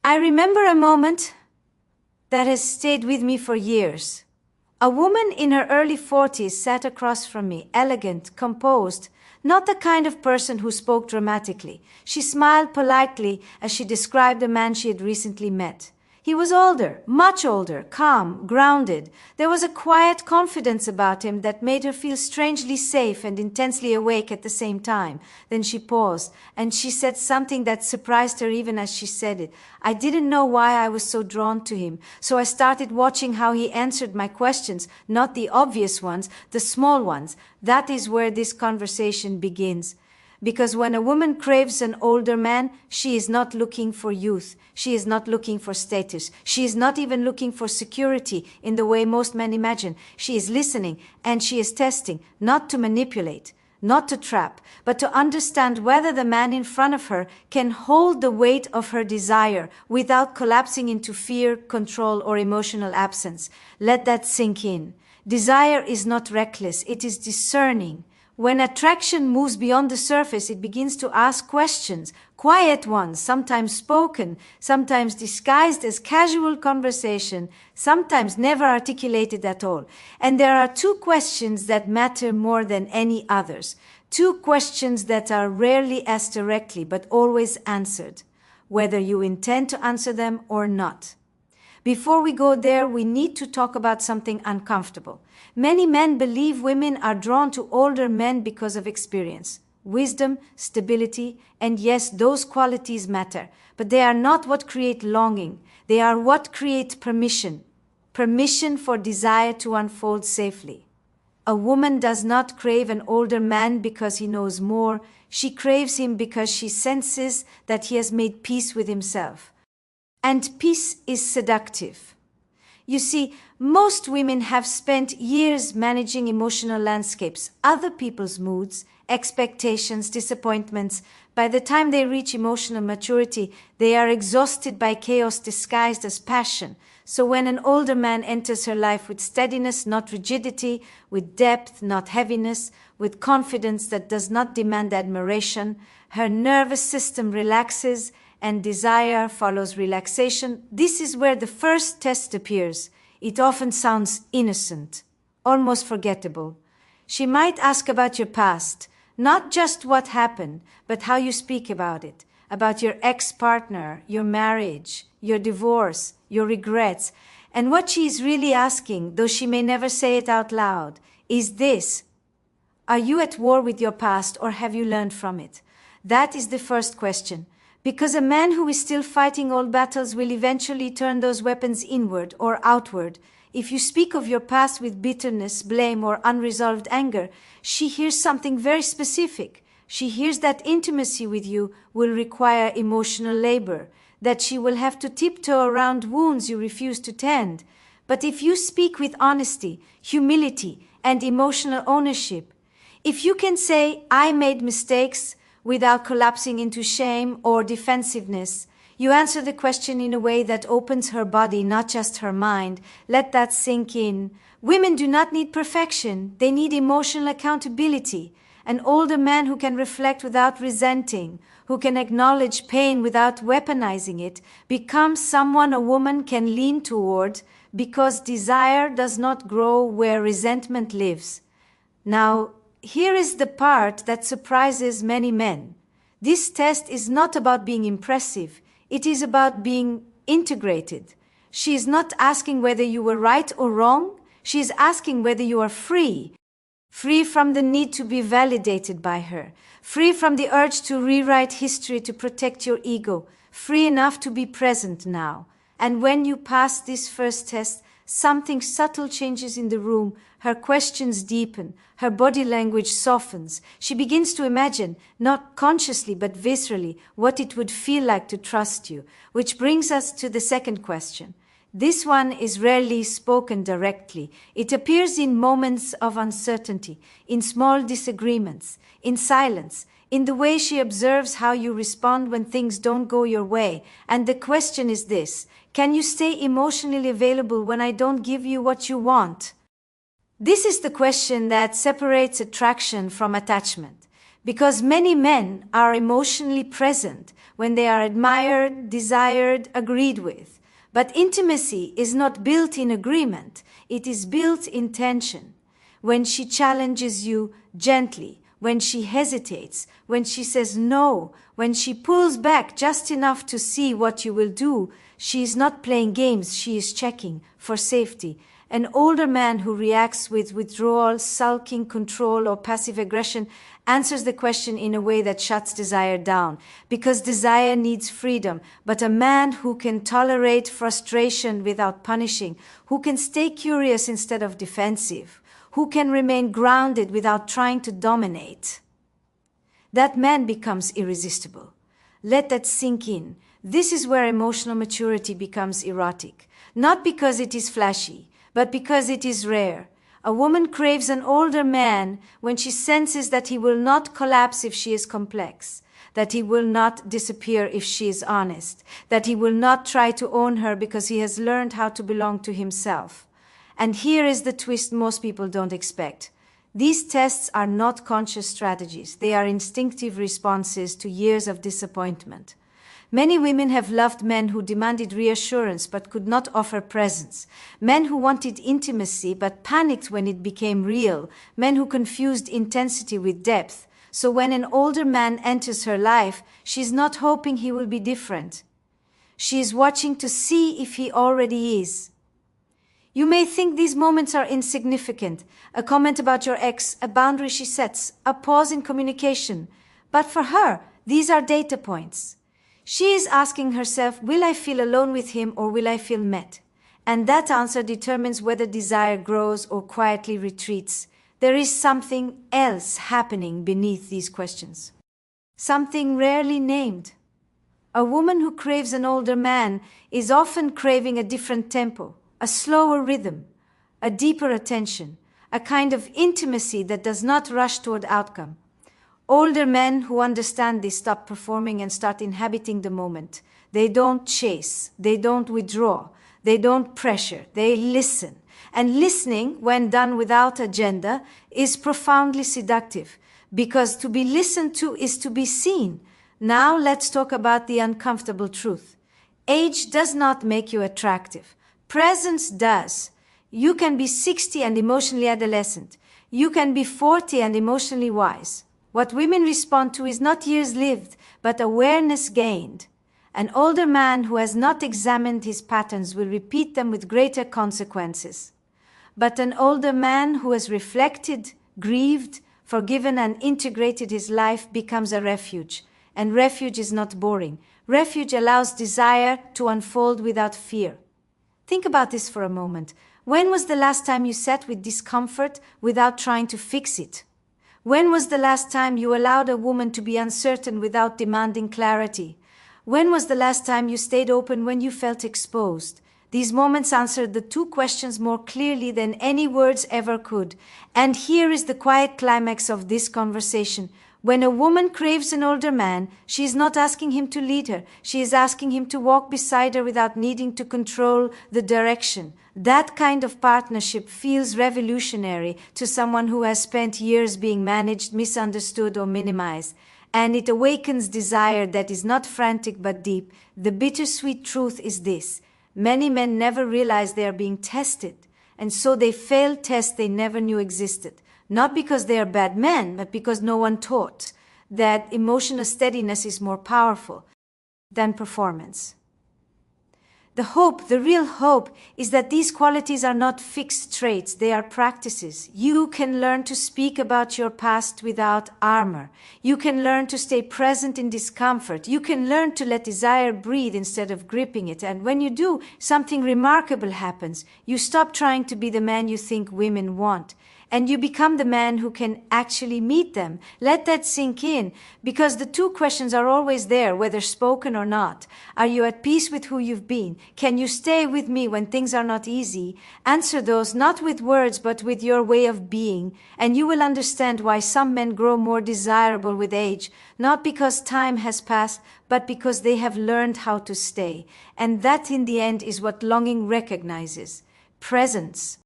I remember a moment that has stayed with me for years. A woman in her early 40s sat across from me, elegant, composed, not the kind of person who spoke dramatically. She smiled politely as she described a man she had recently met. He was older, much older, calm, grounded. There was a quiet confidence about him that made her feel strangely safe and intensely awake at the same time. Then she paused, and she said something that surprised her even as she said it. I didn't know why I was so drawn to him, so I started watching how he answered my questions, not the obvious ones, the small ones. That is where this conversation begins. Because when a woman craves an older man, she is not looking for youth. She is not looking for status. She is not even looking for security in the way most men imagine. She is listening and she is testing, not to manipulate, not to trap, but to understand whether the man in front of her can hold the weight of her desire without collapsing into fear, control, or emotional absence. Let that sink in. Desire is not reckless. It is discerning. When attraction moves beyond the surface, it begins to ask questions, quiet ones, sometimes spoken, sometimes disguised as casual conversation, sometimes never articulated at all. And there are two questions that matter more than any others. Two questions that are rarely asked directly, but always answered, whether you intend to answer them or not. Before we go there, we need to talk about something uncomfortable. Many men believe women are drawn to older men because of experience, wisdom, stability, and yes, those qualities matter. But they are not what create longing. They are what create permission. Permission for desire to unfold safely. A woman does not crave an older man because he knows more. She craves him because she senses that he has made peace with himself. And peace is seductive. You see, most women have spent years managing emotional landscapes, other people's moods, expectations, disappointments. By the time they reach emotional maturity, they are exhausted by chaos disguised as passion. So when an older man enters her life with steadiness, not rigidity, with depth, not heaviness, with confidence that does not demand admiration, her nervous system relaxes and desire follows relaxation. This is where the first test appears. It often sounds innocent, almost forgettable. She might ask about your past, not just what happened, but how you speak about it, about your ex-partner, your marriage, your divorce, your regrets. And what she is really asking, though she may never say it out loud, is this: are you at war with your past or have you learned from it? That is the first question. Because a man who is still fighting old battles will eventually turn those weapons inward or outward. If you speak of your past with bitterness, blame, or unresolved anger, she hears something very specific. She hears that intimacy with you will require emotional labor, that she will have to tiptoe around wounds you refuse to tend. But if you speak with honesty, humility, and emotional ownership, if you can say, I made mistakes, without collapsing into shame or defensiveness, you answer the question in a way that opens her body, not just her mind. Let that sink in. Women do not need perfection. They need emotional accountability. An older man who can reflect without resenting, who can acknowledge pain without weaponizing it, becomes someone a woman can lean toward, because desire does not grow where resentment lives. Now, here is the part that surprises many men. This test is not about being impressive. It is about being integrated. She is not asking whether you were right or wrong. She is asking whether you are free. Free from the need to be validated by her. Free from the urge to rewrite history to protect your ego. Free enough to be present now. And when you pass this first test, something subtle changes in the room. Her questions deepen. Her body language softens. She begins to imagine, not consciously but viscerally, what it would feel like to trust you. Which brings us to the second question. This one is rarely spoken directly. It appears in moments of uncertainty, in small disagreements, in silence, in the way she observes how you respond when things don't go your way. And the question is this: can you stay emotionally available when I don't give you what you want? This is the question that separates attraction from attachment. Because many men are emotionally present when they are admired, desired, agreed with. But intimacy is not built in agreement, it is built in tension. When she challenges you gently, when she hesitates, when she says no, when she pulls back just enough to see what you will do, she is not playing games, she is checking for safety. An older man who reacts with withdrawal, sulking, control, or passive aggression answers the question in a way that shuts desire down, because desire needs freedom. But a man who can tolerate frustration without punishing, who can stay curious instead of defensive, who can remain grounded without trying to dominate, that man becomes irresistible. Let that sink in. This is where emotional maturity becomes erotic, not because it is flashy, but because it is rare. A woman craves an older man when she senses that he will not collapse if she is complex, that he will not disappear if she is honest, that he will not try to own her because he has learned how to belong to himself. And here is the twist most people don't expect. These tests are not conscious strategies. They are instinctive responses to years of disappointment. Many women have loved men who demanded reassurance but could not offer presence, men who wanted intimacy but panicked when it became real, men who confused intensity with depth. So when an older man enters her life, she is not hoping he will be different. She is watching to see if he already is. You may think these moments are insignificant, a comment about your ex, a boundary she sets, a pause in communication. But for her, these are data points. She is asking herself, will I feel alone with him or will I feel met? And that answer determines whether desire grows or quietly retreats. There is something else happening beneath these questions. Something rarely named. A woman who craves an older man is often craving a different tempo, a slower rhythm, a deeper attention, a kind of intimacy that does not rush toward outcome. Older men who understand this stop performing and start inhabiting the moment. They don't chase, they don't withdraw, they don't pressure, they listen. And listening, when done without agenda, is profoundly seductive, because to be listened to is to be seen. Now let's talk about the uncomfortable truth. Age does not make you attractive. Presence does. You can be 60 and emotionally adolescent. You can be 40 and emotionally wise. What women respond to is not years lived, but awareness gained. An older man who has not examined his patterns will repeat them with greater consequences. But an older man who has reflected, grieved, forgiven, and integrated his life becomes a refuge. And refuge is not boring. Refuge allows desire to unfold without fear. Think about this for a moment. When was the last time you sat with discomfort without trying to fix it? When was the last time you allowed a woman to be uncertain without demanding clarity? When was the last time you stayed open when you felt exposed? These moments answered the two questions more clearly than any words ever could. And here is the quiet climax of this conversation. When a woman craves an older man, she is not asking him to lead her. She is asking him to walk beside her without needing to control the direction. That kind of partnership feels revolutionary to someone who has spent years being managed, misunderstood, or minimized. And it awakens desire that is not frantic but deep. The bittersweet truth is this. Many men never realize they are being tested, and so they fail tests they never knew existed. Not because they are bad men, but because no one taught that emotional steadiness is more powerful than performance. The hope, the real hope, is that these qualities are not fixed traits, they are practices. You can learn to speak about your past without armor. You can learn to stay present in discomfort. You can learn to let desire breathe instead of gripping it. And when you do, something remarkable happens. You stop trying to be the man you think women want, and you become the man who can actually meet them. Let that sink in, because the two questions are always there, whether spoken or not. Are you at peace with who you've been? Can you stay with me when things are not easy? Answer those not with words, but with your way of being, and you will understand why some men grow more desirable with age, not because time has passed, but because they have learned how to stay. And that in the end is what longing recognizes. Presence.